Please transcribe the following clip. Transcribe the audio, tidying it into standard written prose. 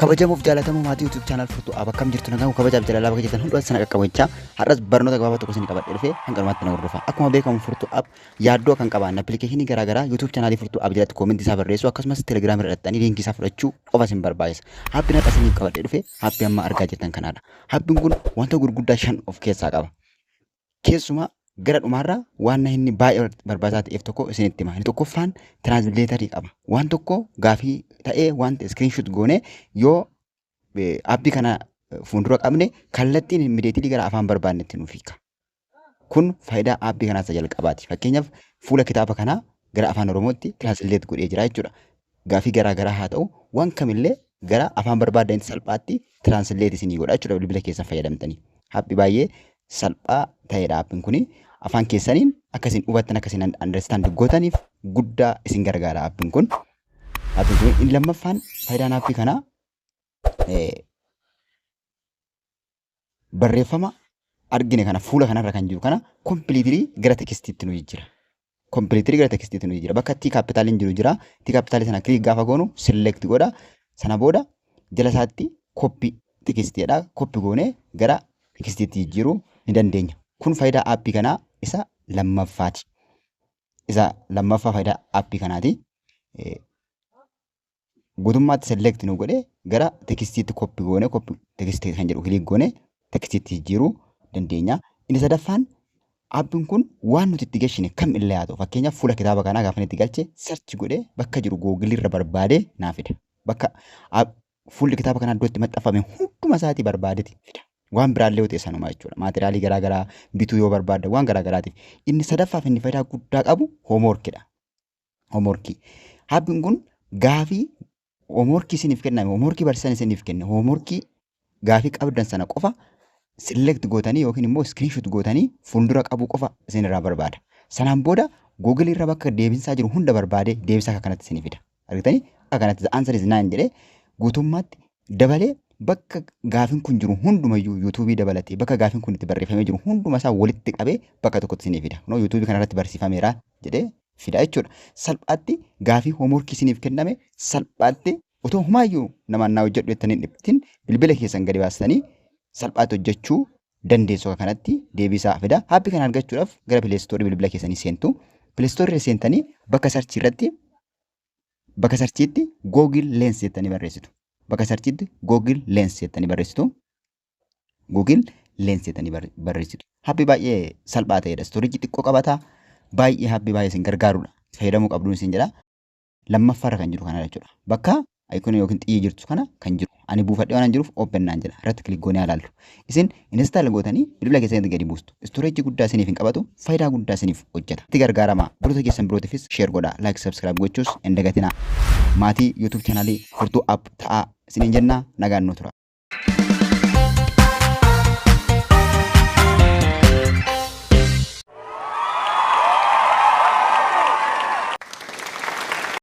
kabajamuuf jaalatamu maatii YouTube channel furtuu akkam jirtu nagaan kabajaaf jaalalaa bakka jirtan hundumaa sana qaqqabachaa har'as barnoota gabaabaa tokko isin qabadhee dhufee hanqalmaatti na hordofa akkuma beekamu furtuu app yaaddoo kan qaban appilikeeshinii garaagaraa YouTube channel furtuu app jalatti koomentii isaa barreessu akkasumas Telegram irra dhaxxanii liinkii isaa fudhachuu qofa isin barbaachisa. Happiin akka isiniif qabadhee dhufee happii amma argaa jirtan kanaadha. Happiin kun wanta gurguddaa 5 of keessaa qaba. Keessumaa gara dhumaarraa waan inni baay'ee barbaachisaa ta'eef tokko isinitti hima. Inni tokkoffaan tiraansileetarii qaba. Waan tokko gaafii ta'ee wanta screenshot goone yoo appii kana fuuldura qabne kallattiin immediately gara afaan barbaannetti nuuf hiika. Kun faayidaa appii kanaa isa jalqabaati. Fakkeenyaaf fuula kitaaba kanaa gara afaan Oromootti tiraansileet godhee jira jechuudha. Gaafii garaagaraa haa ta'u waan kamillee gara afaan barbaadanitti salphaatti tiraansileet isinii godha jechuudha bilbila keessan fayyadamtanii. Appii baay'ee salphaa ta'edha appiin kuni. Afaan keessaniin akkasiin hubattan akkasiin understand gootaniif guddaa isin gargaara appiin kun. Appiin kun inni lammaffaan faayidaan appii kanaa barreeffama argine kana fuula kanarra kan jiru kana completely gara tekstiitti nu jijjiira. Completely gara tekstiitti nu jijjiira. Bakka T kapitaaliin jiru jira. T kapitaalii sana click gaafa goonu select godha. Sana booda jala isaatti copy tekstiidha. Copy goonee gara tekstiitti jijjiiruu ni dandeenya. Kun faayidaa appii kanaa isa lammaffaati. Isa lammaffaa faayidaa appii kanaati. Guutummaatti select nu godhee gara tekstiitti copy goone copy tekstii kan jedhu click goone tekstiitti jijjiiruu dandeenya. Inni sadaffaan appiin kun waan nuti itti galchine kam illee haa ta'u fakkeenyaaf fuula kitaaba kanaa gaafa itti galche search godhee bakka jiru Google irra barbaadee naa fida. Bakka fuulli kitaaba kanaa iddoo itti maxxanfame hunduma isaatii barbaadeeti fida. Waan biraallee yoo ta'e sanuma jechuudha. Maateriyaalii garaagaraa bituu yoo barbaadde waan garaagaraatiif. Inni sadaffaaf inni faayidaa guddaa qabu hoomworkiidha. Hoomworkii. Appiin kun gaafii hoomworkii isiniif kenname hoomworkii barsiisan isiniif kenne hoomworkii gaafii qabdan sana qofa select gootanii yookiin immoo screenshot gootanii fuuldura qabu qofa isinirraa barbaada. Sanaan booda Google irra bakka deebisaa jiru hunda barbaadee deebisaa akka kanatti isinii fida. Argitanii akka kanatti the answer is 9 jedhee guutummaatti dabalee bakka gaafiin kun jiru hundumayyuu YouTube dabalatee bakka gaafiin kun itti barreeffamee jiru hunduma isaa walitti qabee bakka tokkotti isinii fida. No YouTube kanarratti barsiifameera jedhee fida jechuudha. Salphaatti gaafii hoomworkii isiniif kenname salphaatti otoo humaayyuu namaan naa hojjedhu jettanii dhiphitiin bilbila keessan gadi baastanii salphaatti hojjechuu dandeessu akka kanatti deebisaa fida. Appii kana argachuudhaaf gara Play Store bilbila keessanii seentu. Play Store irra seentanii bakka search irratti bakka searchiitti Google Lens jettanii barreessitu. Bakka searchiitti Google Lens jettanii barreessitu. Google Lens jettanii barreessitu. Appii baay'ee salphaa ta'edha. Storage xiqqoo qabata. Baay'ee appii baay'ee isin gargaarudha. Fayyadamuu qabduun isin jedha. Lammaffaarra kan jiru kana jechuudha. Bakka icon yookiin xiyyi jirtu kana kan jiru. Ani buufadhee waan jiruuf open naan jedha. Irratti click goonee ilaallu. Isin install gootanii bilbila keessanitti gadi buustu. Storage guddaa isiniif hin qabatu. Faayidaa guddaa isiniif hojjeta. Itti gargaaramaa. Biroota keessan birootiifis share godhaa. Like subscribe gochuus hin dagatinaa. Maatii YouTube channel furtuu app ta'aa isiniin jennaa nagaan nu tura.